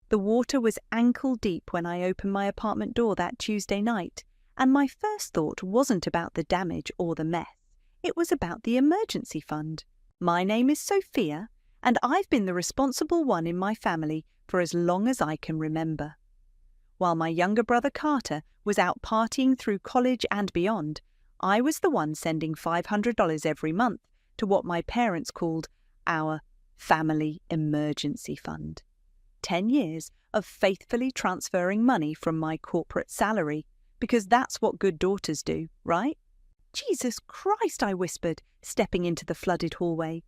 The water was ankle deep when I opened my apartment door that Tuesday night, and my first thought wasn't about the damage or the mess. It was about the emergency fund. My name is Sophia, and I've been the responsible one in my family for as long as I can remember. While my younger brother Carter was out partying through college and beyond, I was the one sending $500 every month to what my parents called our family emergency fund. 10 years of faithfully transferring money from my corporate salary, because that's what good daughters do, right? Jesus Christ, I whispered, stepping into the flooded hallway.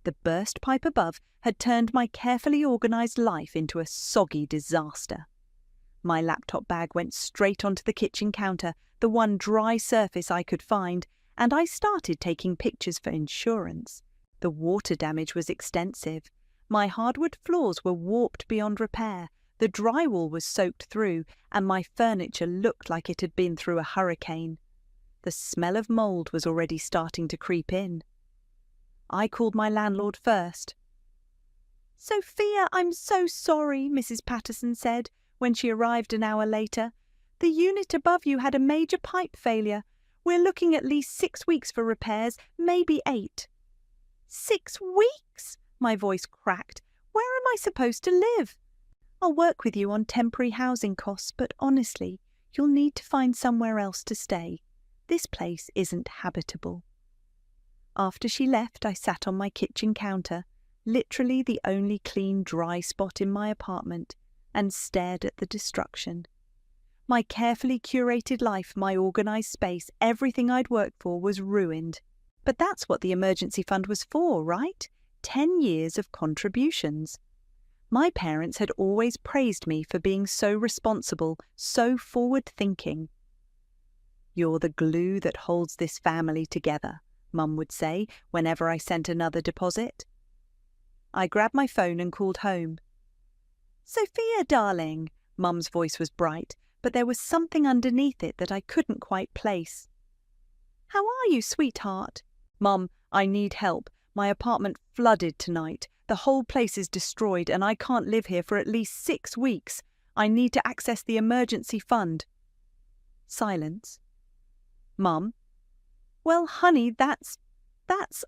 The burst pipe above had turned my carefully organized life into a soggy disaster. My laptop bag went straight onto the kitchen counter, the one dry surface I could find, and I started taking pictures for insurance. The water damage was extensive. My hardwood floors were warped beyond repair, the drywall was soaked through, and my furniture looked like it had been through a hurricane. The smell of mold was already starting to creep in. I called my landlord first. "Sophia, I'm so sorry," Mrs. Patterson said, when she arrived an hour later. "The unit above you had a major pipe failure. We're looking at least 6 weeks for repairs, maybe 8. 6 weeks? My voice cracked. Where am I supposed to live? I'll work with you on temporary housing costs, but honestly, you'll need to find somewhere else to stay. This place isn't habitable." After she left, I sat on my kitchen counter, literally the only clean, dry spot in my apartment, and stared at the destruction. My carefully curated life, my organised space, everything I'd worked for was ruined. But that's what the emergency fund was for, right? 10 years of contributions. My parents had always praised me for being so responsible, so forward-thinking. "You're the glue that holds this family together," Mum would say whenever I sent another deposit. I grabbed my phone and called home. "Sophia, darling," Mum's voice was bright, but there was something underneath it that I couldn't quite place. "How are you, sweetheart?" "Mum, I need help. My apartment flooded tonight. The whole place is destroyed and I can't live here for at least 6 weeks. I need to access the emergency fund." Silence. "Mum?" "Well, honey, that's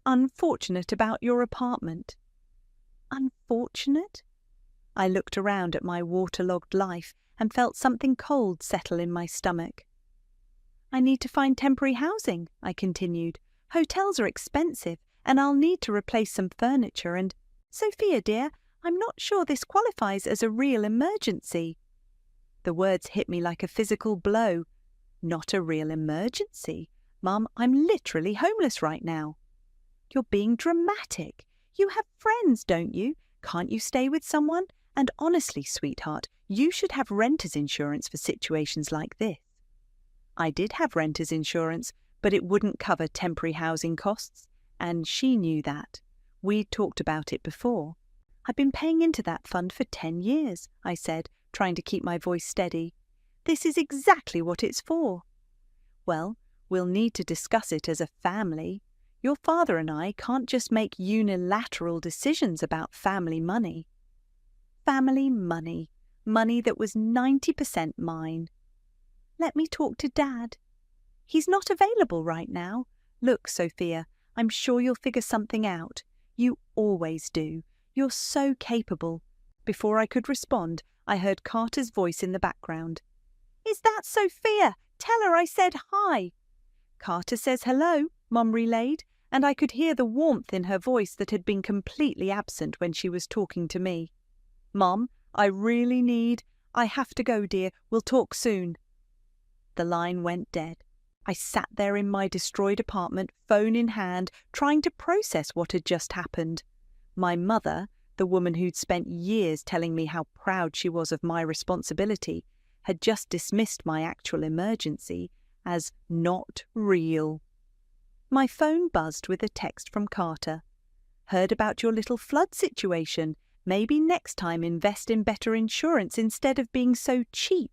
unfortunate about your apartment." Unfortunate? I looked around at my waterlogged life and felt something cold settle in my stomach. "I need to find temporary housing," I continued. "Hotels are expensive, and I'll need to replace some furniture and, Sophia dear, I'm not sure this qualifies as a real emergency." The words hit me like a physical blow. Not a real emergency? Mum, I'm literally homeless right now. "You're being dramatic. You have friends, don't you? Can't you stay with someone? And honestly, sweetheart, you should have renter's insurance for situations like this." I did have renter's insurance, but it wouldn't cover temporary housing costs, and she knew that. We'd talked about it before. "I've been paying into that fund for 10 years, I said, trying to keep my voice steady. "This is exactly what it's for." "Well, we'll need to discuss it as a family. Your father and I can't just make unilateral decisions about family money." Family money. Money that was 90% mine. "Let me talk to Dad." "He's not available right now. Look, Sophia, I'm sure you'll figure something out. You always do. You're so capable." Before I could respond, I heard Carter's voice in the background. "Is that Sophia? Tell her I said hi." "Carter says hello," Mum relayed, and I could hear the warmth in her voice that had been completely absent when she was talking to me. "Mum, I have to go, dear. We'll talk soon." The line went dead. I sat there in my destroyed apartment, phone in hand, trying to process what had just happened. My mother, the woman who'd spent years telling me how proud she was of my responsibility, had just dismissed my actual emergency as not real. My phone buzzed with a text from Carter. "Heard about your little flood situation. Maybe next time invest in better insurance instead of being so cheap."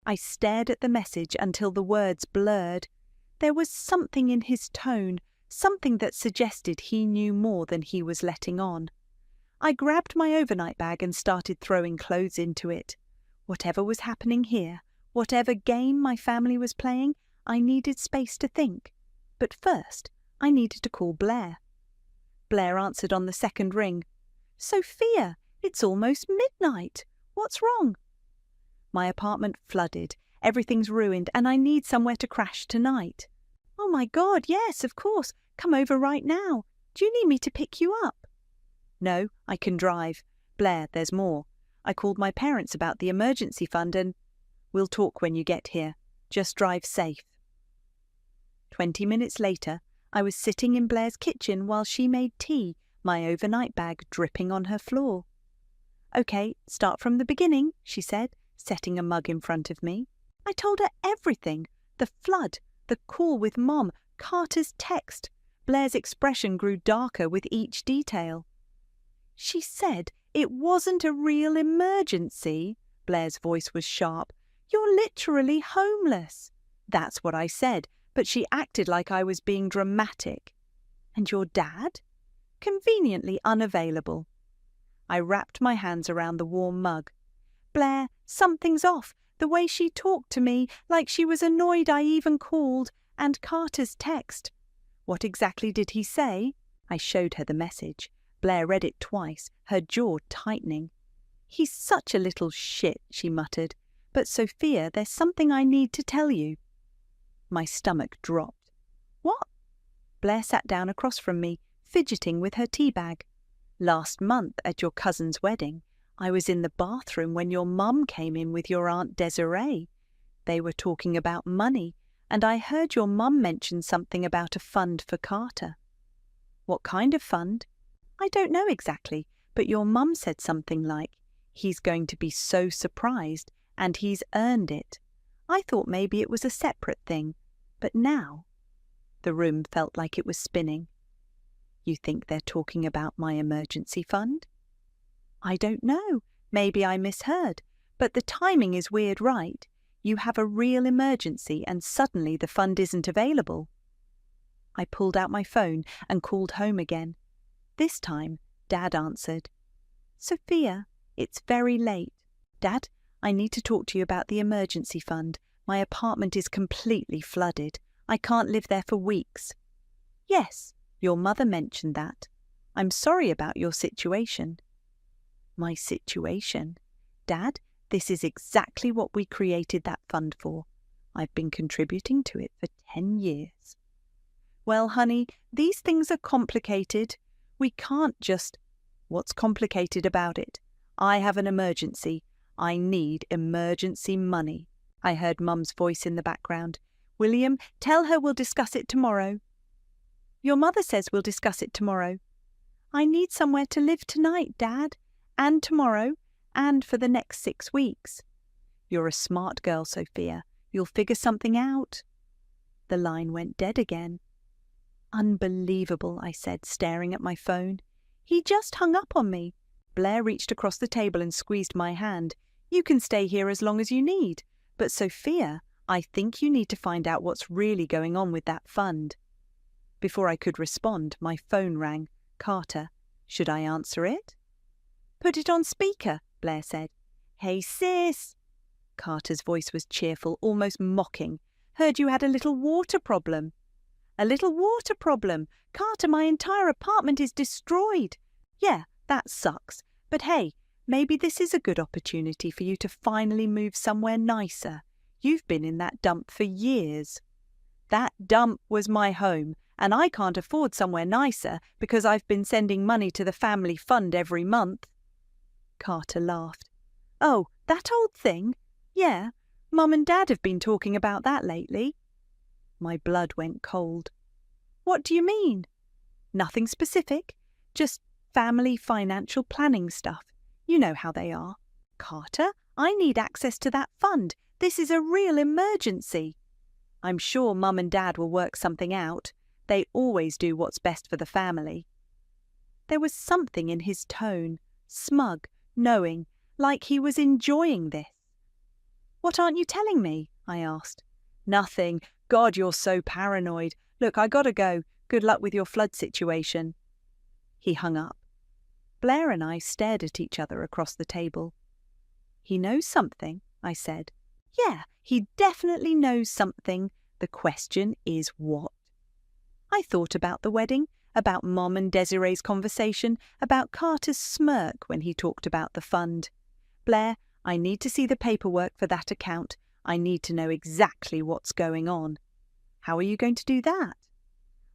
I stared at the message until the words blurred. There was something in his tone, something that suggested he knew more than he was letting on. I grabbed my overnight bag and started throwing clothes into it. Whatever was happening here, whatever game my family was playing, I needed space to think. But first, I needed to call Blair. Blair answered on the second ring. "Sophia, it's almost midnight. What's wrong?" "My apartment flooded. Everything's ruined and I need somewhere to crash tonight." "Oh my God, yes, of course. Come over right now. Do you need me to pick you up?" "No, I can drive. Blair, there's more. I called my parents about the emergency fund and we'll talk when you get here. Just drive safe." 20 minutes later, I was sitting in Blair's kitchen while she made tea, my overnight bag dripping on her floor. "Okay, start from the beginning," she said, setting a mug in front of me. I told her everything. The flood, the call with Mom, Carter's text. Blair's expression grew darker with each detail. "She said it wasn't a real emergency." Blair's voice was sharp. "You're literally homeless." "That's what I said, but she acted like I was being dramatic." "And your dad?" "Conveniently unavailable." I wrapped my hands around the warm mug. "Blair, something's off. The way she talked to me, like she was annoyed I even called, and Carter's text." "What exactly did he say?" I showed her the message. Blair read it twice, her jaw tightening. "He's such a little shit," she muttered. "But Sophia, there's something I need to tell you." My stomach dropped. "What?" Blair sat down across from me, fidgeting with her tea bag. "Last month at your cousin's wedding, I was in the bathroom when your mum came in with your Aunt Desiree. They were talking about money, and I heard your mum mention something about a fund for Carter." "What kind of fund?" "I don't know exactly, but your mum said something like, 'He's going to be so surprised, and he's earned it.' I thought maybe it was a separate thing, but now—" The room felt like it was spinning. "You think they're talking about my emergency fund?" "I don't know. Maybe I misheard. But the timing is weird, right? You have a real emergency and suddenly the fund isn't available." I pulled out my phone and called home again. This time, Dad answered. "Sophia, it's very late." "Dad, I need to talk to you about the emergency fund. My apartment is completely flooded. I can't live there for weeks." "Yes, your mother mentioned that. I'm sorry about your situation." "My situation? Dad, this is exactly what we created that fund for. I've been contributing to it for 10 years. "Well, honey, these things are complicated. We can't just—" "What's complicated about it? I have an emergency. I need emergency money." I heard Mum's voice in the background. "William, tell her we'll discuss it tomorrow." "Your mother says we'll discuss it tomorrow." "I need somewhere to live tonight, Dad, and tomorrow, and for the next 6 weeks." "You're a smart girl, Sophia. You'll figure something out." The line went dead again. "Unbelievable," I said, staring at my phone. "He just hung up on me." Blair reached across the table and squeezed my hand. "You can stay here as long as you need. But Sophia, I think you need to find out what's really going on with that fund." Before I could respond, my phone rang. Carter. Should I answer it? "Put it on speaker," Blair said. "Hey, sis." Carter's voice was cheerful, almost mocking. "Heard you had a little water problem." "A little water problem? Carter, my entire apartment is destroyed." "Yeah, that sucks. But hey, maybe this is a good opportunity for you to finally move somewhere nicer. You've been in that dump for years." "That dump was my home, and I can't afford somewhere nicer because I've been sending money to the family fund every month." Carter laughed. "Oh, that old thing? Yeah, Mum and Dad have been talking about that lately." My blood went cold. "What do you mean?" "Nothing specific, just family financial planning stuff. You know how they are." "Carter, I need access to that fund. This is a real emergency." "I'm sure Mum and Dad will work something out. They always do what's best for the family." There was something in his tone, smug, knowing, like he was enjoying this. "What aren't you telling me?" I asked. "Nothing. God, you're so paranoid. Look, I gotta go. Good luck with your flood situation." He hung up. Blair and I stared at each other across the table. "He knows something," I said. "Yeah, he definitely knows something. The question is what?" I thought about the wedding, about Mom and Desiree's conversation, about Carter's smirk when he talked about the fund. "Blair, I need to see the paperwork for that account. I need to know exactly what's going on." "How are you going to do that?"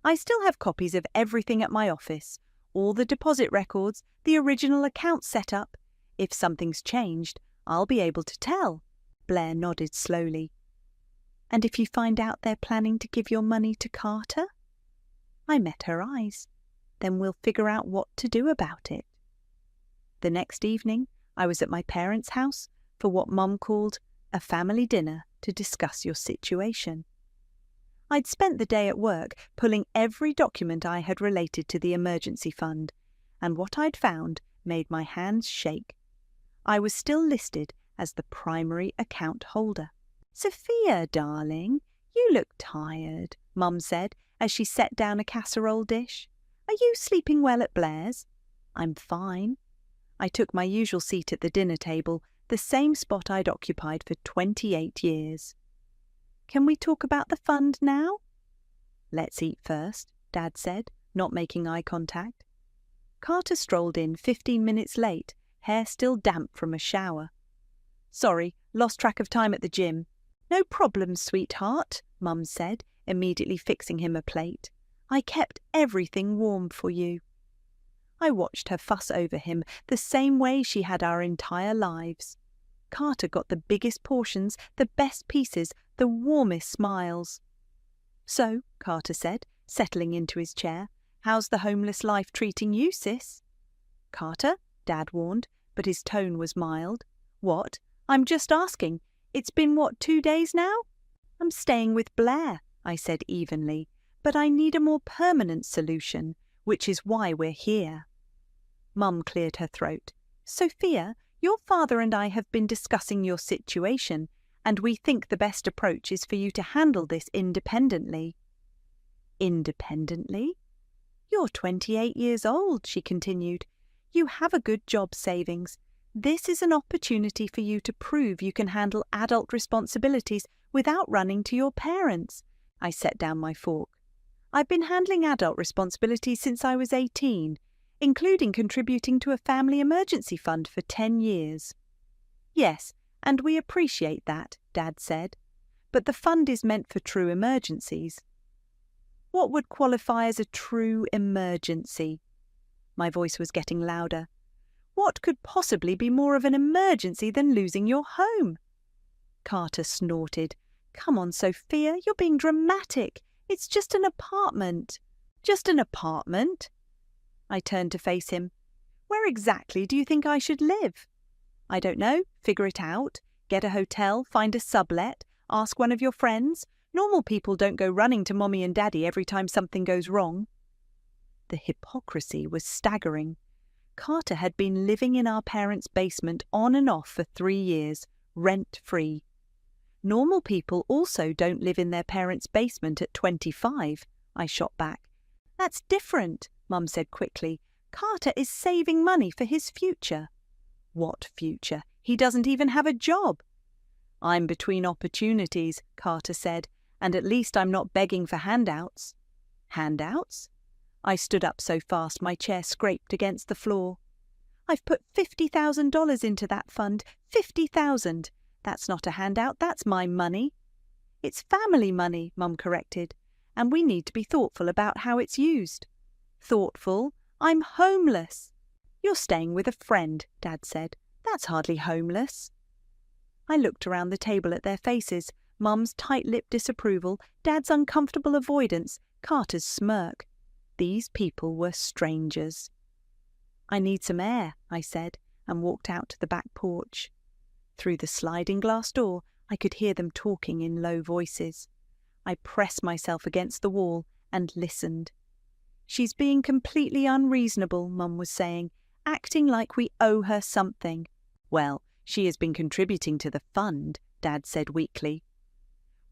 "I still have copies of everything at my office, all the deposit records, the original account setup. If something's changed, I'll be able to tell." Blair nodded slowly. "And if you find out they're planning to give your money to Carter?" I met her eyes. "Then we'll figure out what to do about it." The next evening, I was at my parents' house for what Mum called a family dinner to discuss your situation. I'd spent the day at work pulling every document I had related to the emergency fund, and what I'd found made my hands shake. I was still listed as the primary account holder. "Sophia, darling, you look tired," Mum said as she set down a casserole dish. "Are you sleeping well at Blair's?" "I'm fine." I took my usual seat at the dinner table, the same spot I'd occupied for 28 years. "Can we talk about the fund now?" "Let's eat first," Dad said, not making eye contact. Carter strolled in 15 minutes late, hair still damp from a shower. "Sorry, lost track of time at the gym." "No problem, sweetheart," Mum said, immediately fixing him a plate. "I kept everything warm for you." I watched her fuss over him the same way she had our entire lives. Carter got the biggest portions, the best pieces, the warmest smiles. "So," Carter said, settling into his chair, "how's the homeless life treating you, sis?" "Carter," Dad warned, but his tone was mild. "What? I'm just asking. It's been, 2 days now?" "I'm staying with Blair," I said evenly, "but I need a more permanent solution, which is why we're here." Mum cleared her throat. "Sophia, your father and I have been discussing your situation, and we think the best approach is for you to handle this independently." "Independently?" "You're 28 years old," she continued. "You have a good job savings. This is an opportunity for you to prove you can handle adult responsibilities without running to your parents." I set down my fork. "I've been handling adult responsibilities since I was 18, including contributing to a family emergency fund for 10 years. "Yes, and we appreciate that," Dad said. "But the fund is meant for true emergencies." "What would qualify as a true emergency?" My voice was getting louder. "What could possibly be more of an emergency than losing your home?" Carter snorted. "Come on, Sophia, you're being dramatic. It's just an apartment." "Just an apartment?" I turned to face him. "Where exactly do you think I should live?" "I don't know. Figure it out. Get a hotel, find a sublet, ask one of your friends. Normal people don't go running to Mommy and Daddy every time something goes wrong." The hypocrisy was staggering. Carter had been living in our parents' basement on and off for 3 years, rent-free. "Normal people also don't live in their parents' basement at 25, I shot back. "That's different," Mum said quickly. "Carter is saving money for his future." "What future? He doesn't even have a job." "I'm between opportunities," Carter said, "and at least I'm not begging for handouts." "Handouts?" I stood up so fast my chair scraped against the floor. "I've put $50,000 into that fund. 50,000. That's not a handout, that's my money." "It's family money," Mum corrected, "and we need to be thoughtful about how it's used." "Thoughtful? I'm homeless." "You're staying with a friend," Dad said. "That's hardly homeless." I looked around the table at their faces, Mum's tight-lipped disapproval, Dad's uncomfortable avoidance, Carter's smirk. These people were strangers. "I need some air," I said, and walked out to the back porch. Through the sliding glass door, I could hear them talking in low voices. I pressed myself against the wall and listened. "She's being completely unreasonable," Mum was saying, "acting like we owe her something." "Well, she has been contributing to the fund," Dad said weakly.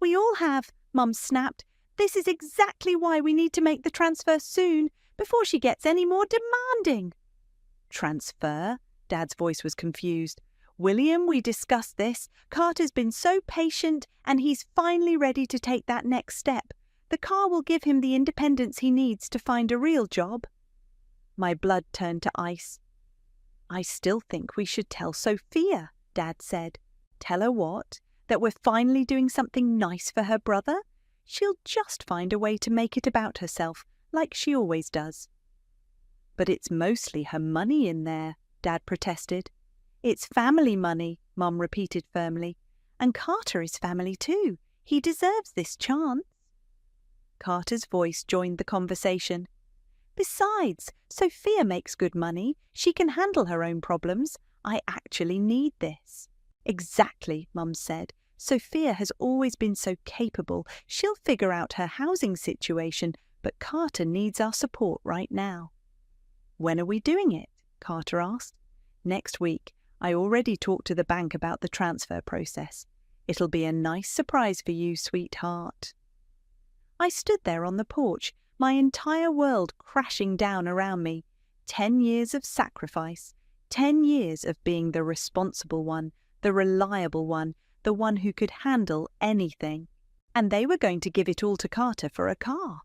"We all have," Mum snapped. "This is exactly why we need to make the transfer soon, before she gets any more demanding." Transfer? Dad's voice was confused. William, we discussed this. Carter's been so patient, and he's finally ready to take that next step. The car will give him the independence he needs to find a real job. My blood turned to ice. I still think we should tell Sophia, Dad said. Tell her what? That we're finally doing something nice for her brother? She'll just find a way to make it about herself, like she always does. But it's mostly her money in there, Dad protested. It's family money, Mum repeated firmly. And Carter is family too. He deserves this chance. Carter's voice joined the conversation. Besides, Sophia makes good money. She can handle her own problems. I actually need this. Exactly, Mum said. Sophia has always been so capable. She'll figure out her housing situation, but Carter needs our support right now. When are we doing it? Carter asked. Next week. I already talked to the bank about the transfer process. It'll be a nice surprise for you, sweetheart. I stood there on the porch, my entire world crashing down around me. 10 years of sacrifice, 10 years of being the responsible one, the reliable one, the one who could handle anything. And they were going to give it all to Carter for a car.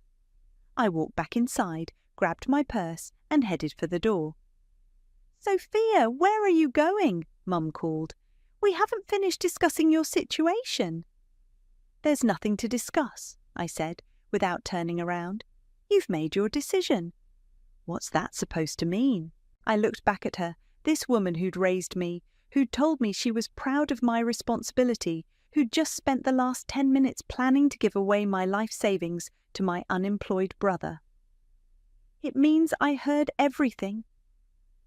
I walked back inside, grabbed my purse, and headed for the door. Sophia, where are you going? Mum called. We haven't finished discussing your situation. There's nothing to discuss, I said, without turning around. You've made your decision. What's that supposed to mean? I looked back at her, this woman who'd raised me, who'd told me she was proud of my responsibility, who'd just spent the last 10 minutes planning to give away my life savings to my unemployed brother. It means I heard everything.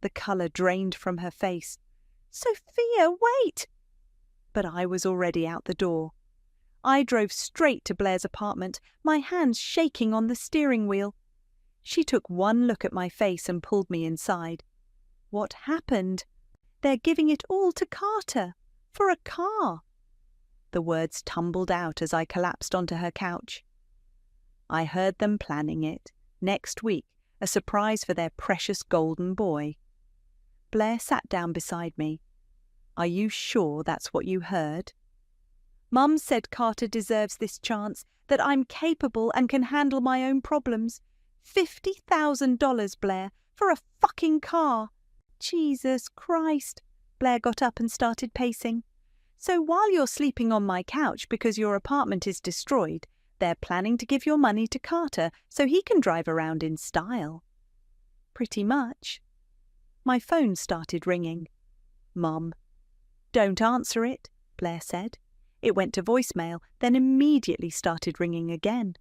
The colour drained from her face. Sophia, wait! But I was already out the door. I drove straight to Blair's apartment, my hands shaking on the steering wheel. She took one look at my face and pulled me inside. What happened? They're giving it all to Carter. For a car. The words tumbled out as I collapsed onto her couch. I heard them planning it. Next week, a surprise for their precious golden boy. Blair sat down beside me. Are you sure that's what you heard? Mum said Carter deserves this chance, that I'm capable and can handle my own problems. $50,000, Blair, for a fucking car. Jesus Christ. Blair got up and started pacing. So while you're sleeping on my couch because your apartment is destroyed, they're planning to give your money to Carter so he can drive around in style. Pretty much. My phone started ringing. Mum. Don't answer it, Blair said. It went to voicemail, then immediately started ringing again.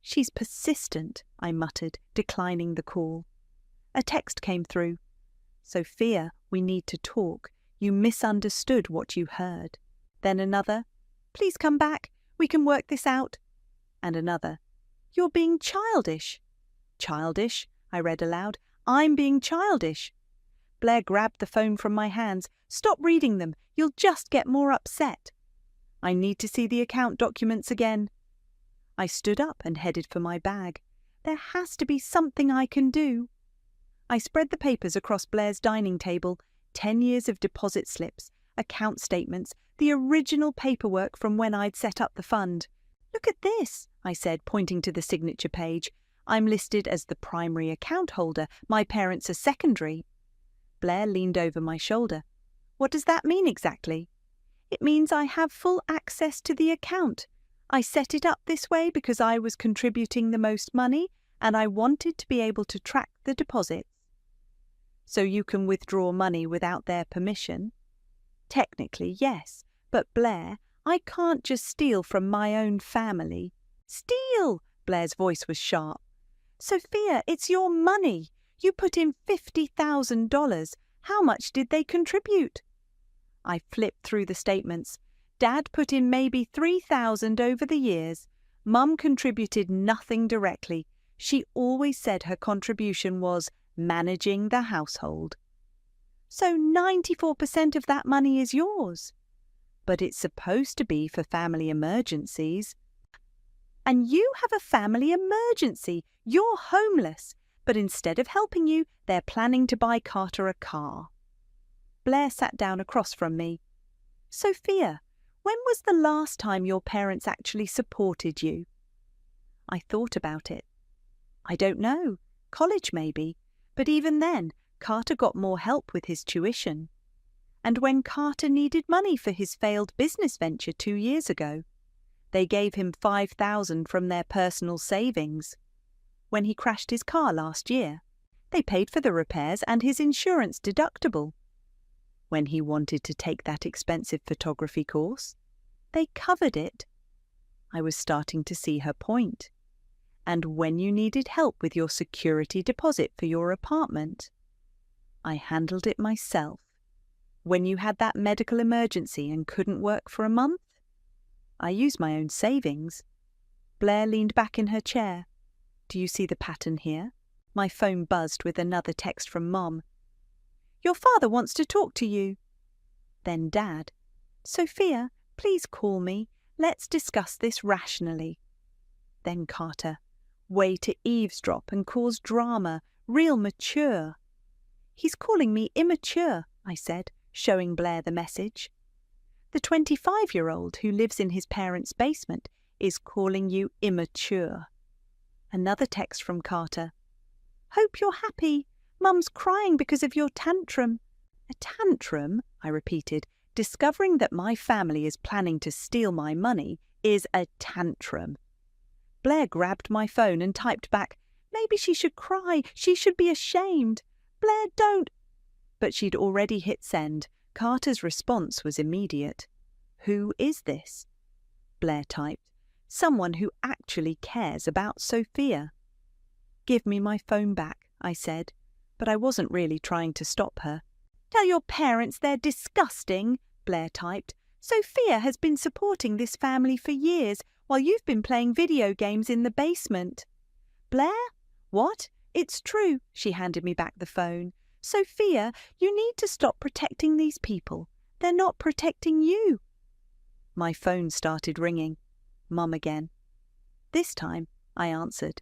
She's persistent, I muttered, declining the call. A text came through. Sophia, we need to talk. You misunderstood what you heard. Then another. Please come back. We can work this out. And another. You're being childish. Childish, I read aloud. I'm being childish. Blair grabbed the phone from my hands. Stop reading them. You'll just get more upset. I need to see the account documents again. I stood up and headed for my bag. There has to be something I can do. I spread the papers across Blair's dining table, 10 years of deposit slips, account statements, the original paperwork from when I'd set up the fund. Look at this, I said, pointing to the signature page. I'm listed as the primary account holder. My parents are secondary. Blair leaned over my shoulder. What does that mean exactly? It means I have full access to the account. I set it up this way because I was contributing the most money and I wanted to be able to track the deposits. So you can withdraw money without their permission? Technically, yes. But Blair, I can't just steal from my own family. Steal! Blair's voice was sharp. Sophia, it's your money. You put in $50,000. How much did they contribute? I flipped through the statements. Dad put in maybe $3,000 over the years. Mum contributed nothing directly. She always said her contribution was managing the household. So 94% of that money is yours. But it's supposed to be for family emergencies. And you have a family emergency. You're homeless. But instead of helping you, they're planning to buy Carter a car. Blair sat down across from me. Sophia, when was the last time your parents actually supported you? I thought about it. I don't know. College maybe. But even then, Carter got more help with his tuition. And when Carter needed money for his failed business venture 2 years ago, they gave him $5,000 from their personal savings. When he crashed his car last year, they paid for the repairs and his insurance deductible. When he wanted to take that expensive photography course, they covered it. I was starting to see her point. And when you needed help with your security deposit for your apartment, I handled it myself. When you had that medical emergency and couldn't work for a month, I used my own savings. Blair leaned back in her chair. Do you see the pattern here? My phone buzzed with another text from Mom. Your father wants to talk to you. Then Dad. Sophia, please call me. Let's discuss this rationally. Then Carter. Way to eavesdrop and cause drama. Real mature. He's calling me immature, I said, showing Blair the message. The 25-year-old who lives in his parents' basement is calling you immature. Another text from Carter. Hope you're happy. Mum's crying because of your tantrum. A tantrum, I repeated, discovering that my family is planning to steal my money is a tantrum. Blair grabbed my phone and typed back, maybe she should cry, she should be ashamed. Blair, don't. But she'd already hit send. Carter's response was immediate. Who is this? Blair typed. Someone who actually cares about Sophia. Give me my phone back, I said, but I wasn't really trying to stop her. Tell your parents they're disgusting, Blair typed. Sophia has been supporting this family for years while you've been playing video games in the basement. Blair? What? It's true, she handed me back the phone. Sophia, you need to stop protecting these people. They're not protecting you. My phone started ringing. Mum again. This time, I answered.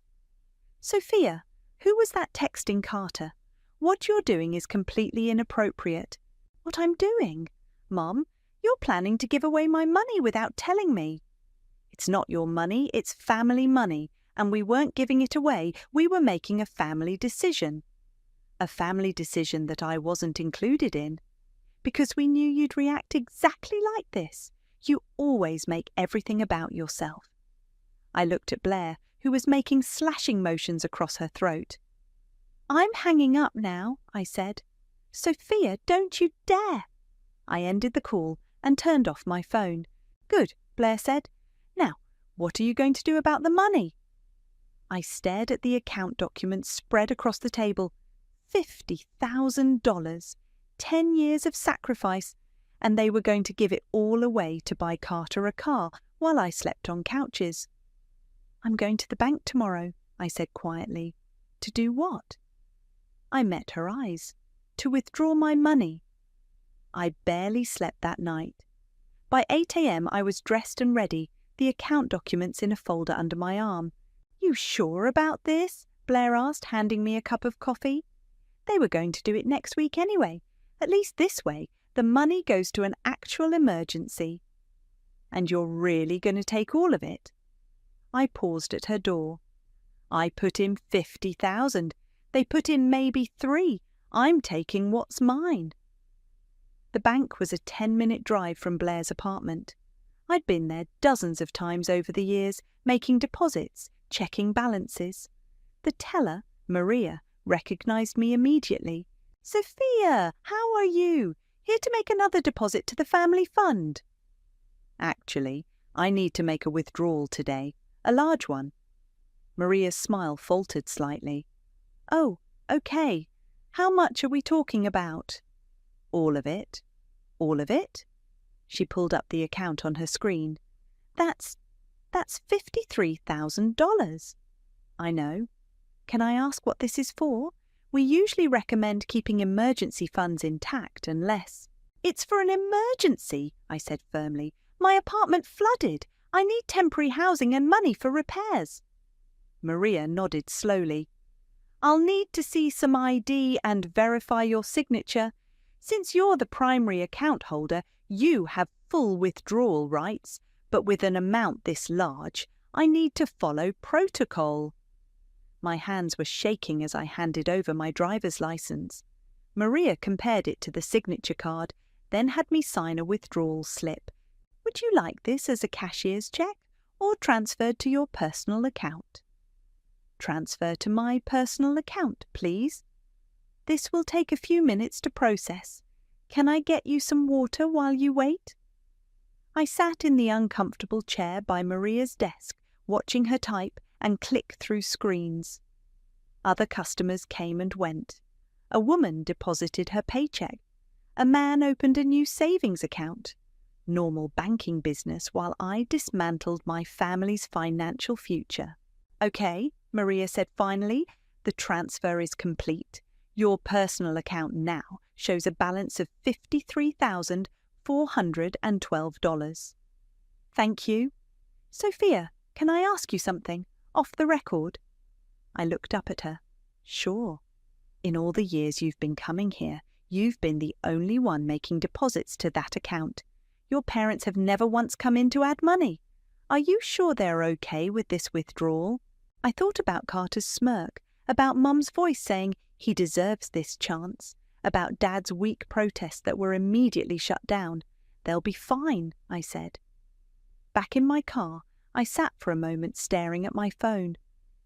Sophia, who was that texting Carter? What you're doing is completely inappropriate. What I'm doing? Mum, you're planning to give away my money without telling me. It's not your money, it's family money, and we weren't giving it away, we were making a family decision. A family decision that I wasn't included in. Because we knew you'd react exactly like this. You always make everything about yourself. I looked at Blair, who was making slashing motions across her throat. I'm hanging up now, I said. Sophia, don't you dare. I ended the call and turned off my phone. Good, Blair said. Now, what are you going to do about the money? I stared at the account documents spread across the table. $50,000, 10 years of sacrifice, and they were going to give it all away to buy Carter a car while I slept on couches. I'm going to the bank tomorrow, I said quietly. To do what? I met her eyes. To withdraw my money. I barely slept that night. By 8 a.m. I was dressed and ready, the account documents in a folder under my arm. You sure about this? Blair asked, handing me a cup of coffee. They were going to do it next week anyway. At least this way, the money goes to an actual emergency. And you're really going to take all of it? I paused at her door. I put in $50,000. They put in maybe $3. I'm taking what's mine. The bank was a 10-minute drive from Blair's apartment. I'd been there dozens of times over the years, making deposits, checking balances. The teller, Maria, recognized me immediately. Sophia, how are you? Here to make another deposit to the family fund. Actually, I need to make a withdrawal today, a large one. Maria's smile faltered slightly. Oh, okay. How much are we talking about? All of it. All of it? She pulled up the account on her screen. That's $53,000. I know. Can I ask what this is for? We usually recommend keeping emergency funds intact unless... It's for an emergency, I said firmly. My apartment flooded. I need temporary housing and money for repairs. Maria nodded slowly. I'll need to see some ID and verify your signature. Since you're the primary account holder, you have full withdrawal rights, but with an amount this large, I need to follow protocol." My hands were shaking as I handed over my driver's license. Maria compared it to the signature card, then had me sign a withdrawal slip. "Would you like this as a cashier's check or transferred to your personal account?" "Transfer to my personal account, please." "This will take a few minutes to process. Can I get you some water while you wait?" I sat in the uncomfortable chair by Maria's desk, watching her type and click through screens. Other customers came and went. A woman deposited her paycheck. A man opened a new savings account. Normal banking business while I dismantled my family's financial future. "Okay," Maria said finally, "the transfer is complete. Your personal account now shows a balance of $53,412. "Thank you. Sophia, can I ask you something? Off the record?" I looked up at her. "Sure. In all the years you've been coming here, you've been the only one making deposits to that account. Your parents have never once come in to add money. Are you sure they're okay with this withdrawal?" I thought about Carter's smirk, about Mum's voice saying he deserves this chance, about Dad's weak protests that were immediately shut down. "They'll be fine," I said. Back in my car, I sat for a moment staring at my phone.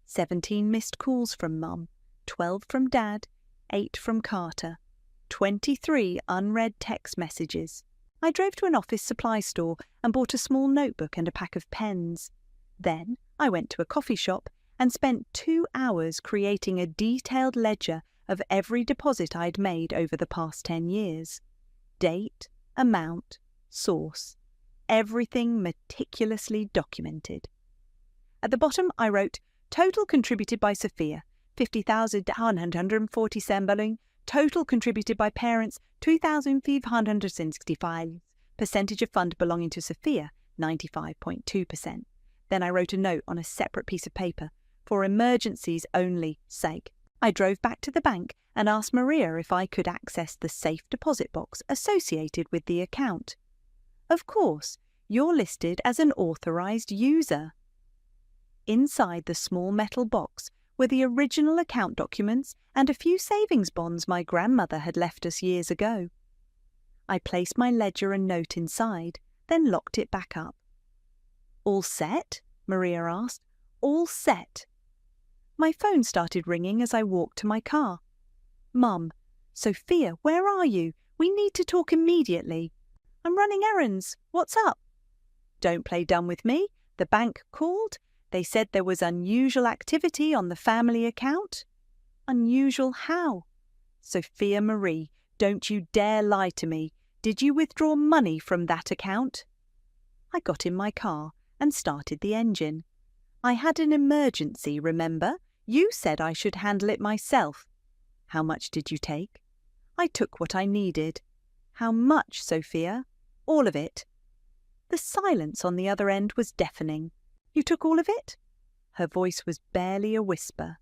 17 missed calls from Mum, 12 from Dad, 8 from Carter, 23 unread text messages. I drove to an office supply store and bought a small notebook and a pack of pens. Then I went to a coffee shop and spent 2 hours creating a detailed ledger of every deposit I'd made over the past 10 years. Date, amount, source, everything meticulously documented. At the bottom I wrote, "Total contributed by Sophia, $50,147. Total contributed by parents, $2,565. Percentage of fund belonging to Sophia, 95.2%. Then I wrote a note on a separate piece of paper, "For emergencies only sake." I drove back to the bank and asked Maria if I could access the safe deposit box associated with the account. "Of course, you're listed as an authorized user." Inside the small metal box were the original account documents and a few savings bonds my grandmother had left us years ago. I placed my ledger and note inside, then locked it back up. "All set?" Maria asked. "All set." My phone started ringing as I walked to my car. "Mum, Sophia, where are you? We need to talk immediately." "I'm running errands. What's up?" "Don't play dumb with me. The bank called. They said there was unusual activity on the family account." "Unusual how?" "Sophia Marie, don't you dare lie to me. Did you withdraw money from that account?" I got in my car and started the engine. "I had an emergency, remember? You said I should handle it myself." "How much did you take?" "I took what I needed." "How much, Sophia?" "All of it." The silence on the other end was deafening. "You took all of it?" Her voice was barely a whisper.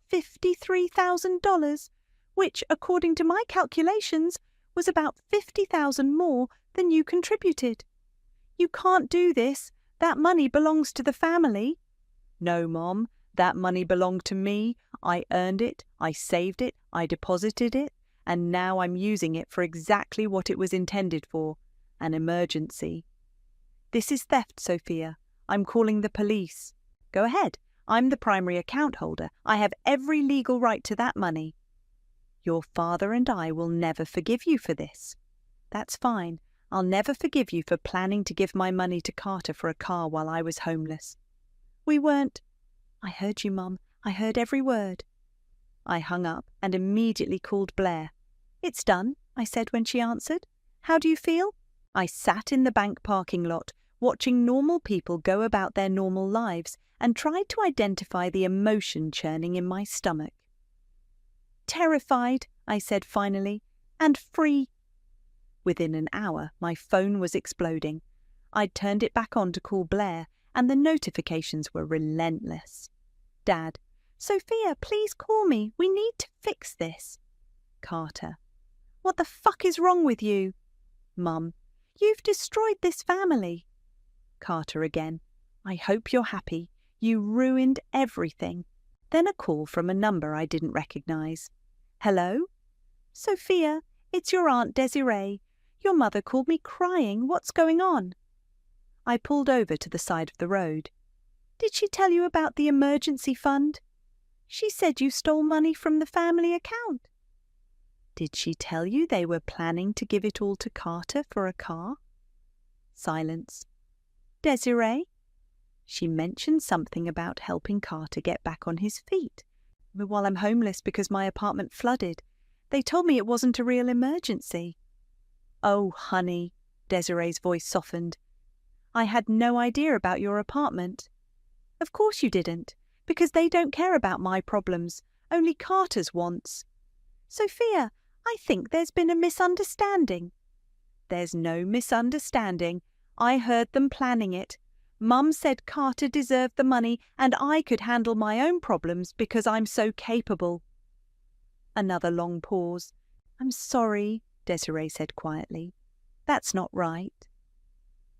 $53,000, which, according to my calculations, was about $50,000 more than you contributed. "You can't do this. That money belongs to the family." "No, Mom. That money belonged to me. I earned it, I saved it, I deposited it, and now I'm using it for exactly what it was intended for, an emergency." "This is theft, Sophia. I'm calling the police." "Go ahead. I'm the primary account holder. I have every legal right to that money." "Your father and I will never forgive you for this." "That's fine. I'll never forgive you for planning to give my money to Carter for a car while I was homeless." "We weren't—" "I heard you, Mum. I heard every word." I hung up and immediately called Blair. "It's done," I said when she answered. "How do you feel?" I sat in the bank parking lot, watching normal people go about their normal lives, and tried to identify the emotion churning in my stomach. "Terrified," I said finally, "and free." Within an hour, my phone was exploding. I'd turned it back on to call Blair, and the notifications were relentless. "Dad, Sophia, please call me. We need to fix this. Carter. What the fuck is wrong with you? Mum. You've destroyed this family. Carter again. I hope you're happy. You ruined everything. Then a call from a number I didn't recognise. Hello? Sophia, it's your Aunt Desiree. Your mother called me crying. What's going on? I pulled over to the side of the road. Did she tell you about the emergency fund? She said you stole money from the family account. Did she tell you they were planning to give it all to Carter for a car? Silence. Desiree? She mentioned something about helping Carter get back on his feet. While I'm homeless because my apartment flooded. They told me it wasn't a real emergency. Oh, honey, Desiree's voice softened. I had no idea about your apartment. Of course you didn't, because they don't care about my problems, only Carter's wants. Sophia, I think there's been a misunderstanding. There's no misunderstanding. I heard them planning it. Mum said Carter deserved the money and I could handle my own problems because I'm so capable. Another long pause. I'm sorry, Desiree said quietly. That's not right.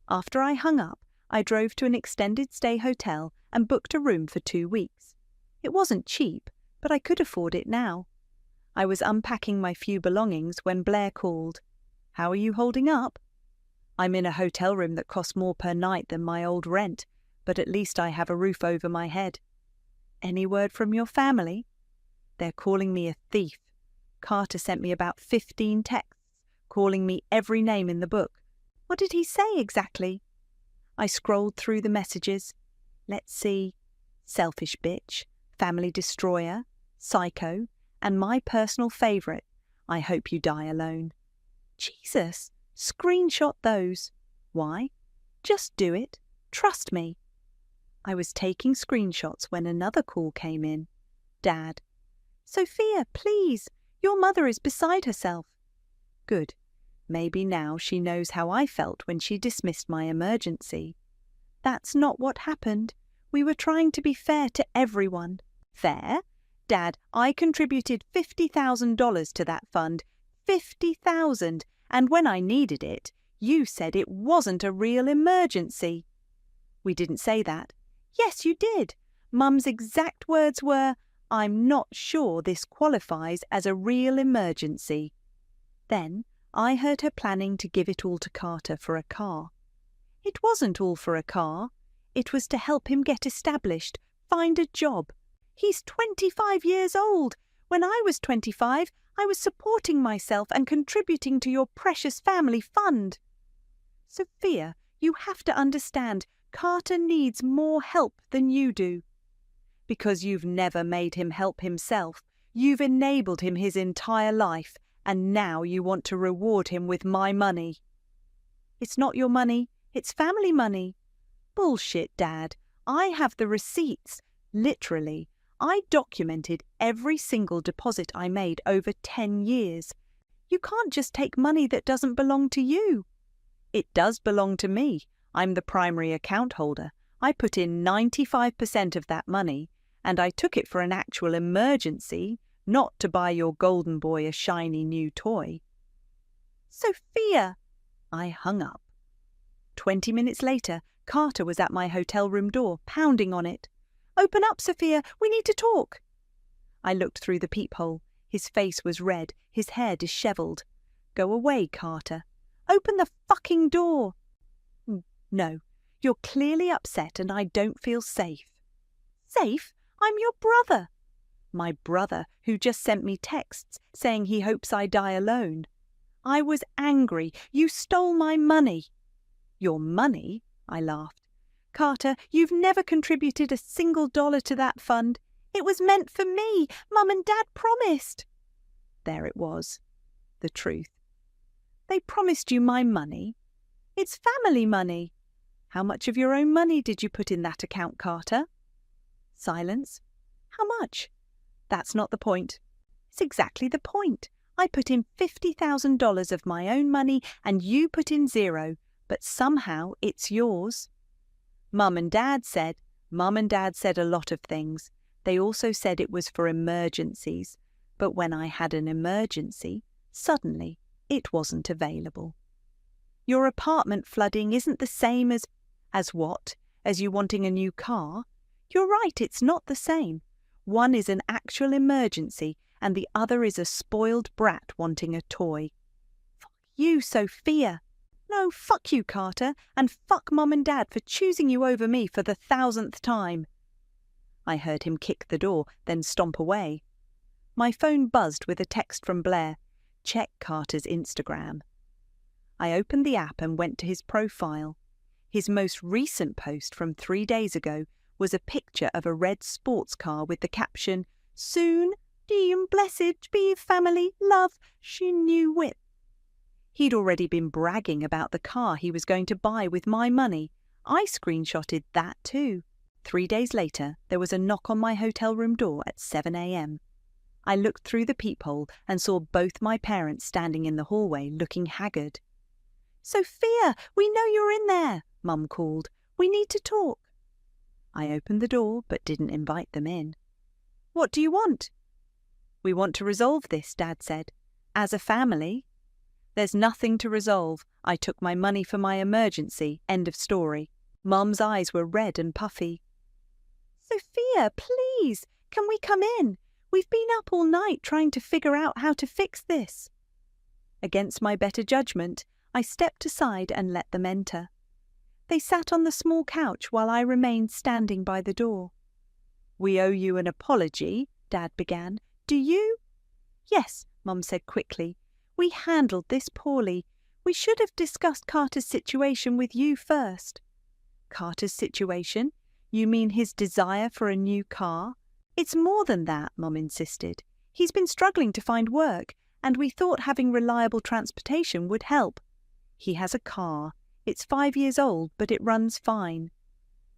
After I hung up, I drove to an extended stay hotel and booked a room for 2 weeks. It wasn't cheap, but I could afford it now. I was unpacking my few belongings when Blair called. How are you holding up? I'm in a hotel room that costs more per night than my old rent, but at least I have a roof over my head. Any word from your family? They're calling me a thief. Carter sent me about 15 texts, calling me every name in the book. What did he say exactly? I scrolled through the messages. Let's see. Selfish bitch, family destroyer, psycho, and my personal favourite, I hope you die alone. Jesus, screenshot those. Why? Just do it. Trust me. I was taking screenshots when another call came in. Dad. Sophia, please. Your mother is beside herself. Good. Maybe now she knows how I felt when she dismissed my emergency. That's not what happened. We were trying to be fair to everyone. Fair? Dad, I contributed $50,000 to that fund. $50,000. And when I needed it, you said it wasn't a real emergency. We didn't say that. Yes, you did. Mum's exact words were, I'm not sure this qualifies as a real emergency. Then I heard her planning to give it all to Carter for a car. It wasn't all for a car. It was to help him get established, find a job. He's 25 years old. When I was 25, I was supporting myself and contributing to your precious family fund. Sophia, you have to understand, Carter needs more help than you do. Because you've never made him help himself. You've enabled him his entire life, and now you want to reward him with my money. It's not your money, it's family money. Bullshit, Dad. I have the receipts. Literally, I documented every single deposit I made over 10 years. You can't just take money that doesn't belong to you. It does belong to me. I'm the primary account holder. I put in 95% of that money, and I took it for an actual emergency, not to buy your golden boy a shiny new toy. Sophia! I hung up. 20 minutes later, Carter was at my hotel room door, pounding on it. Open up, Sophia. We need to talk. I looked through the peephole. His face was red, his hair dishevelled. Go away, Carter. Open the fucking door. No, you're clearly upset and I don't feel safe. Safe? I'm your brother. My brother, who just sent me texts saying he hopes I die alone. I was angry. You stole my money. Your money? I laughed. Carter, you've never contributed a single dollar to that fund. It was meant for me. Mum and Dad promised. There it was. The truth. They promised you my money. It's family money. How much of your own money did you put in that account, Carter? Silence. How much? That's not the point. It's exactly the point. I put in $50,000 of my own money and you put in zero, but somehow it's yours. Mum and Dad said a lot of things. They also said it was for emergencies, but when I had an emergency, suddenly it wasn't available. Your apartment flooding isn't the same as what? As you wanting a new car? You're right, it's not the same. One is an actual emergency and the other is a spoiled brat wanting a toy. Fuck you, Sophia. No, fuck you, Carter, and fuck Mum and Dad for choosing you over me for the 1,000th time. I heard him kick the door, then stomp away. My phone buzzed with a text from Blair. Check Carter's Instagram. I opened the app and went to his profile. His most recent post from 3 days ago was a picture of a red sports car with the caption, "Soon, dear blessed be family, love, she new whip." He'd already been bragging about the car he was going to buy with my money. I screenshotted that too. 3 days later, there was a knock on my hotel room door at 7 a.m. I looked through the peephole and saw both my parents standing in the hallway looking haggard. "Sophia, we know you're in there," Mum called. "We need to talk." I opened the door but didn't invite them in. "What do you want?" "We want to resolve this," Dad said. "As a family." "There's nothing to resolve. I took my money for my emergency. End of story." Mum's eyes were red and puffy. "Sophia, please, can we come in? We've been up all night trying to figure out how to fix this." Against my better judgment, I stepped aside and let them enter. They sat on the small couch while I remained standing by the door. "We owe you an apology," Dad began. "Do you?" "Yes," Mum said quickly. "We handled this poorly. We should have discussed Carter's situation with you first." "Carter's situation? You mean his desire for a new car?" "It's more than that," Mum insisted. "He's been struggling to find work, and we thought having reliable transportation would help. He has a car. It's 5 years old, but it runs fine."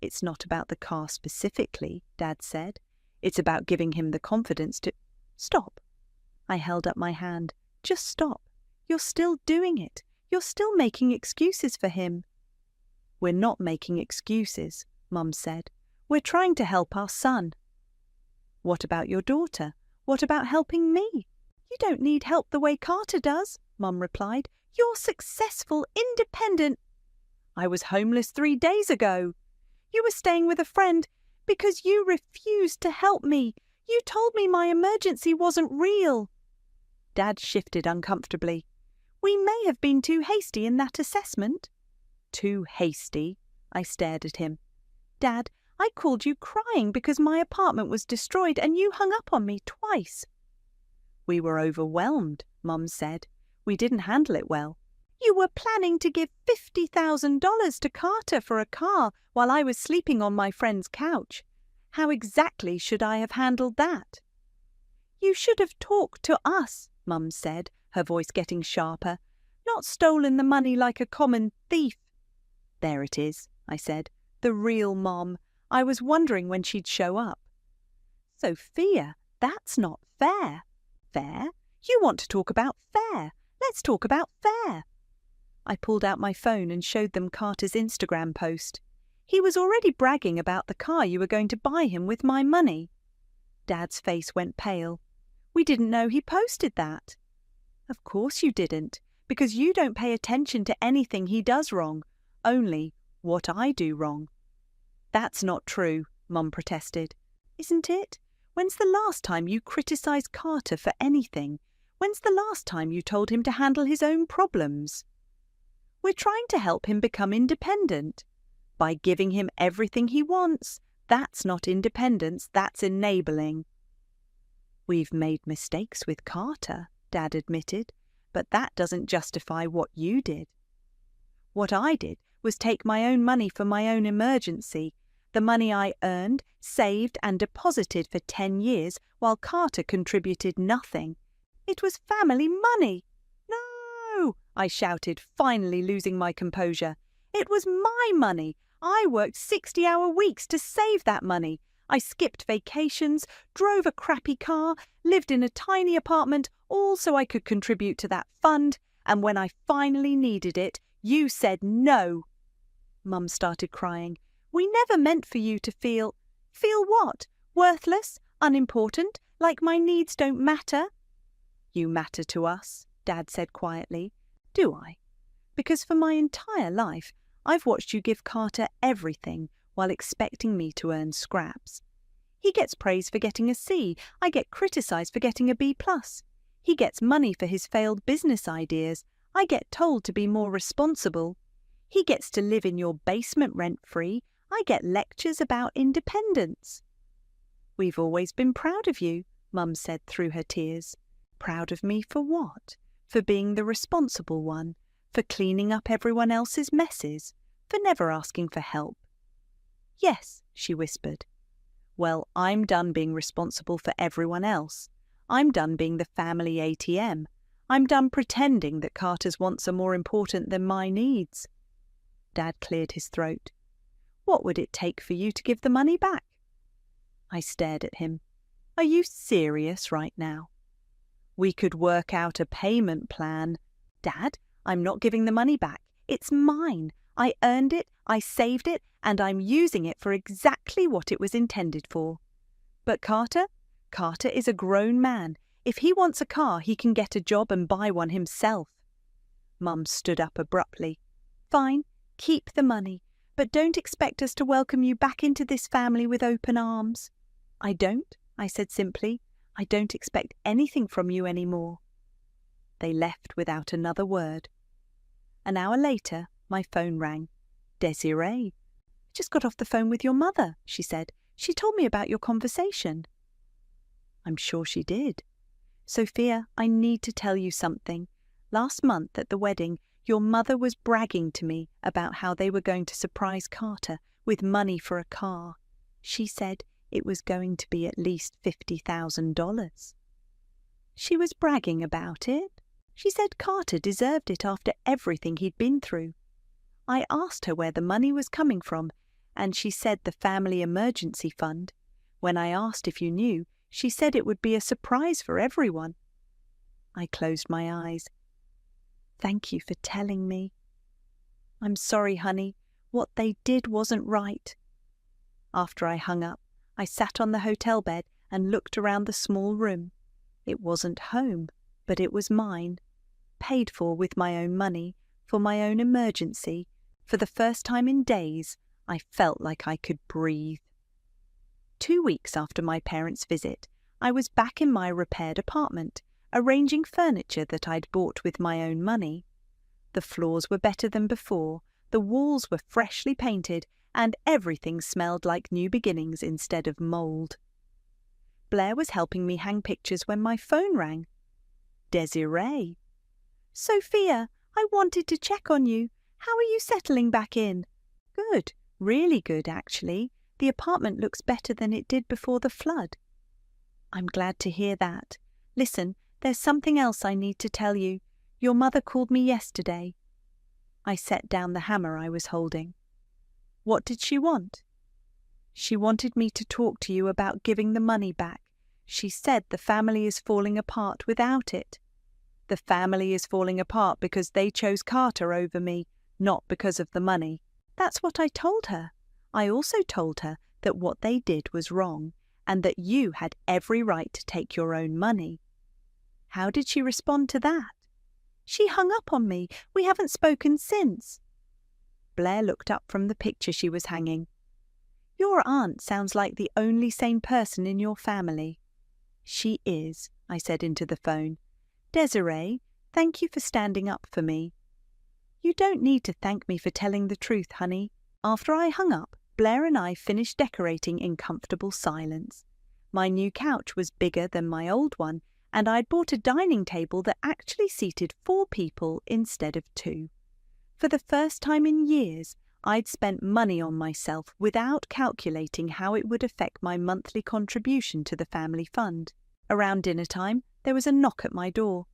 "It's not about the car specifically," Dad said. "It's about giving him the confidence to—" "Stop." I held up my hand. "Just stop. You're still doing it. You're still making excuses for him." "We're not making excuses," Mum said. "We're trying to help our son." "What about your daughter? What about helping me?" "You don't need help the way Carter does," Mum replied. "You're successful, independent—" "I was homeless 3 days ago." "You were staying with a friend because you refused to help me. You told me my emergency wasn't real." Dad shifted uncomfortably. "We may have been too hasty in that assessment." "Too hasty?" I stared at him. "Dad, I called you crying because my apartment was destroyed and you hung up on me twice." "We were overwhelmed," Mum said. "We didn't handle it well." "You were planning to give $50,000 to Carter for a car while I was sleeping on my friend's couch. How exactly should I have handled that?" "You should have talked to us," Mum said, her voice getting sharper. "Not stolen the money like a common thief." "There it is," I said. "The real Mom. I was wondering when she'd show up." "Sophia, that's not fair." "Fair? You want to talk about fair. Let's talk about fair." I pulled out my phone and showed them Carter's Instagram post. "He was already bragging about the car you were going to buy him with my money." Dad's face went pale. "We didn't know he posted that." "Of course you didn't, because you don't pay attention to anything he does wrong, only what I do wrong." "That's not true," Mum protested. "Isn't it? When's the last time you criticised Carter for anything? When's the last time you told him to handle his own problems?" "We're trying to help him become independent." "By giving him everything he wants. That's not independence, that's enabling." "We've made mistakes with Carter," Dad admitted, "but that doesn't justify what you did." "What I did was take my own money for my own emergency, the money I earned, saved and deposited for 10 years while Carter contributed nothing. It was family money." "No!" I shouted, finally losing my composure. "It was my money. I worked 60-hour weeks to save that money. I skipped vacations, drove a crappy car, lived in a tiny apartment, all so I could contribute to that fund, and when I finally needed it, you said no." Mum started crying. "We never meant for you to feel—" "Feel what? Worthless, unimportant, like my needs don't matter. You matter to us, Dad said quietly. Do I? Because for my entire life, I've watched you give Carter everything while expecting me to earn scraps. He gets praise for getting a C. I get criticised for getting a B+. He gets money for his failed business ideas. I get told to be more responsible. He gets to live in your basement rent-free. I get lectures about independence. We've always been proud of you, Mum said through her tears. Proud of me for what? For being the responsible one, for cleaning up everyone else's messes, for never asking for help. Yes, she whispered. Well, I'm done being responsible for everyone else. I'm done being the family ATM. I'm done pretending that Carter's wants are more important than my needs. Dad cleared his throat. What would it take for you to give the money back? I stared at him. Are you serious right now? We could work out a payment plan. Dad, I'm not giving the money back. It's mine. I earned it, I saved it, and I'm using it for exactly what it was intended for. But Carter is a grown man. If he wants a car, he can get a job and buy one himself. Mum stood up abruptly. Fine, keep the money, but don't expect us to welcome you back into this family with open arms. I don't, I said simply. I don't expect anything from you anymore. They left without another word. An hour later, my phone rang. Desiree. Just got off the phone with your mother, she said. She told me about your conversation. I'm sure she did. Sophia, I need to tell you something. Last month at the wedding, your mother was bragging to me about how they were going to surprise Carter with money for a car. She said it was going to be at least $50,000. She was bragging about it. She said Carter deserved it after everything he'd been through. I asked her where the money was coming from, and she said the family emergency fund. When I asked if you knew, she said it would be a surprise for everyone. I closed my eyes. Thank you for telling me. I'm sorry, honey. What they did wasn't right. After I hung up, I sat on the hotel bed and looked around the small room. It wasn't home, but it was mine, paid for with my own money, for my own emergency. For the first time in days, I felt like I could breathe. 2 weeks after my parents' visit, I was back in my repaired apartment, arranging furniture that I'd bought with my own money. The floors were better than before, the walls were freshly painted, and everything smelled like new beginnings instead of mould. Blair was helping me hang pictures when my phone rang. Desiree. Sophia, I wanted to check on you. How are you settling back in? Good, really good, actually. The apartment looks better than it did before the flood. I'm glad to hear that. Listen, there's something else I need to tell you. Your mother called me yesterday. I set down the hammer I was holding. What did she want? She wanted me to talk to you about giving the money back. She said the family is falling apart without it. The family is falling apart because they chose Carter over me, not because of the money. That's what I told her. I also told her that what they did was wrong, and that you had every right to take your own money. How did she respond to that? She hung up on me. We haven't spoken since. Blair looked up from the picture she was hanging. Your aunt sounds like the only sane person in your family. She is, I said into the phone. Desiree, thank you for standing up for me. You don't need to thank me for telling the truth, honey. After I hung up, Blair and I finished decorating in comfortable silence. My new couch was bigger than my old one, and I'd bought a dining table that actually seated 4 people instead of 2. For the first time in years, I'd spent money on myself without calculating how it would affect my monthly contribution to the family fund. Around dinner time, there was a knock at my door.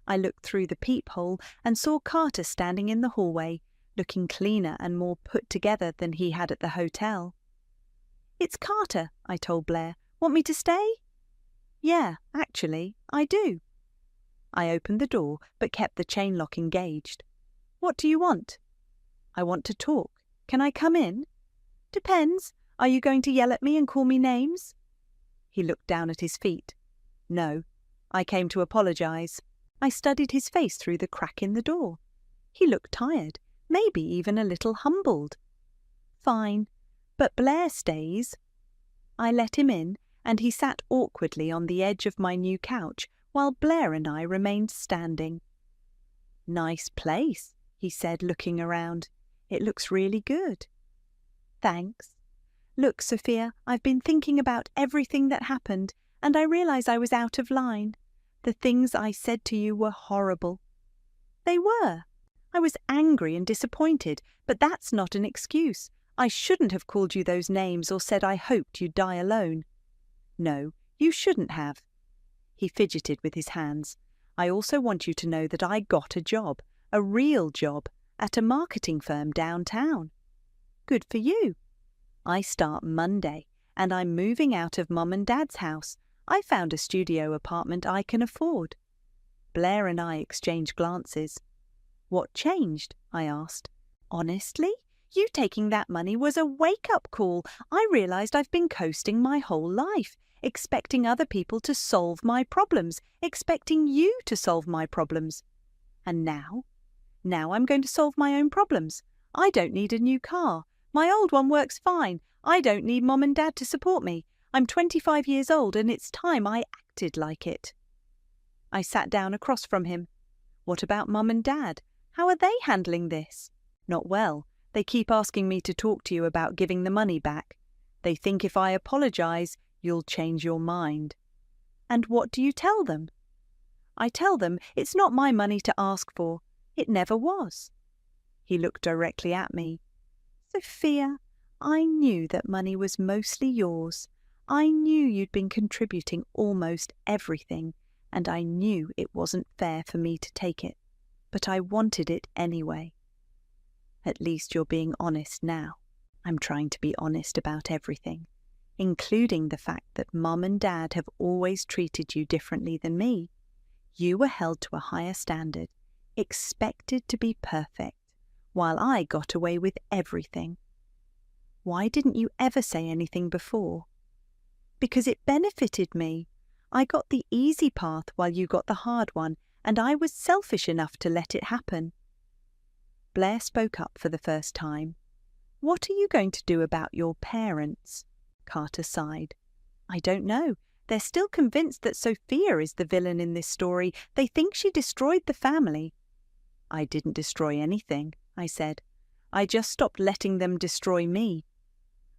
I looked through the peephole and saw Carter standing in the hallway, looking cleaner and more put together than he had at the hotel. It's Carter, I told Blair. Want me to stay? Yeah, actually, I do. I opened the door but kept the chain lock engaged. What do you want? I want to talk. Can I come in? Depends. Are you going to yell at me and call me names? He looked down at his feet. No, I came to apologize. I studied his face through the crack in the door. He looked tired, maybe even a little humbled. Fine, but Blair stays. I let him in, and he sat awkwardly on the edge of my new couch while Blair and I remained standing. Nice place, he said, looking around. It looks really good. Thanks. Look, Sophia, I've been thinking about everything that happened, and I realize I was out of line. The things I said to you were horrible. They were. I was angry and disappointed, but that's not an excuse. I shouldn't have called you those names or said I hoped you'd die alone. No, you shouldn't have. He fidgeted with his hands. I also want you to know that I got a job, a real job, at a marketing firm downtown. Good for you. I start Monday, and I'm moving out of Mum and Dad's house. I found a studio apartment I can afford. Blair and I exchanged glances. What changed? I asked. Honestly, you taking that money was a wake-up call. I realized I've been coasting my whole life, expecting other people to solve my problems, expecting you to solve my problems. And now I'm going to solve my own problems. I don't need a new car. My old one works fine. I don't need Mum and Dad to support me. I'm 25 years old and it's time I acted like it. I sat down across from him. What about Mum and Dad? How are they handling this? Not well. They keep asking me to talk to you about giving the money back. They think if I apologize, you'll change your mind. And what do you tell them? I tell them it's not my money to ask for. It never was. He looked directly at me. Sophia, I knew that money was mostly yours. I knew you'd been contributing almost everything, and I knew it wasn't fair for me to take it. But I wanted it anyway. At least you're being honest now. I'm trying to be honest about everything, including the fact that Mum and Dad have always treated you differently than me. You were held to a higher standard, expected to be perfect, while I got away with everything. Why didn't you ever say anything before? Because it benefited me. I got the easy path while you got the hard one, and I was selfish enough to let it happen. Blair spoke up for the first time. What are you going to do about your parents? Carter sighed. I don't know. They're still convinced that Sophia is the villain in this story. They think she destroyed the family. I didn't destroy anything, I said. I just stopped letting them destroy me.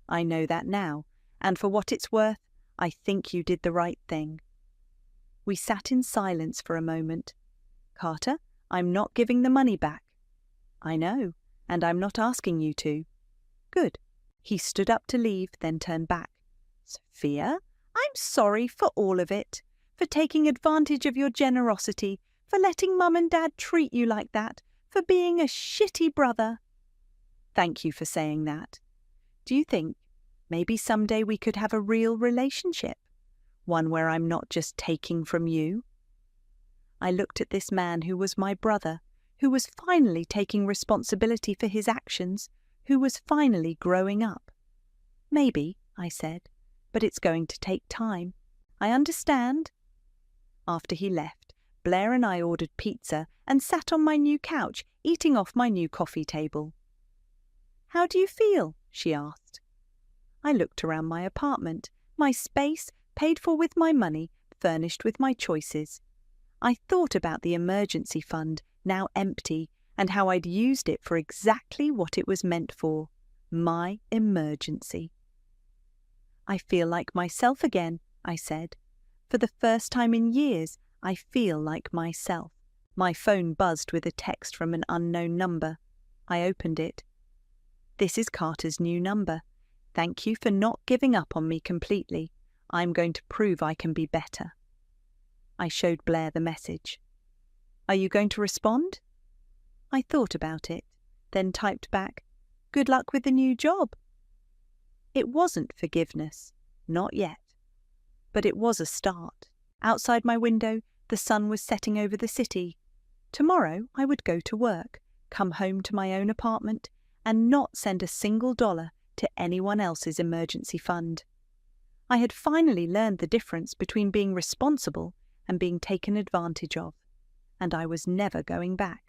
I know that now, and for what it's worth, I think you did the right thing. We sat in silence for a moment. Carter, I'm not giving the money back. I know, and I'm not asking you to. Good. He stood up to leave, then turned back. Sophia, I'm sorry for all of it, for taking advantage of your generosity, for letting Mum and Dad treat you like that, for being a shitty brother. Thank you for saying that. Do you think maybe someday we could have a real relationship? One where I'm not just taking from you? I looked at this man who was my brother, who was finally taking responsibility for his actions, who was finally growing up. Maybe, I said, but it's going to take time. I understand. After he left, Blair and I ordered pizza and sat on my new couch, eating off my new coffee table. How do you feel? She asked. I looked around my apartment, my space, paid for with my money, furnished with my choices. I thought about the emergency fund, now empty, and how I'd used it for exactly what it was meant for, my emergency. I feel like myself again, I said. For the first time in years, I feel like myself. My phone buzzed with a text from an unknown number. I opened it. This is Carter's new number. Thank you for not giving up on me completely. I'm going to prove I can be better. I showed Blair the message. Are you going to respond? I thought about it, then typed back, Good luck with the new job. It wasn't forgiveness, not yet. But it was a start. Outside my window, the sun was setting over the city. Tomorrow I would go to work, come home to my own apartment, and not send a single dollar to anyone else's emergency fund. I had finally learned the difference between being responsible and being taken advantage of, and I was never going back.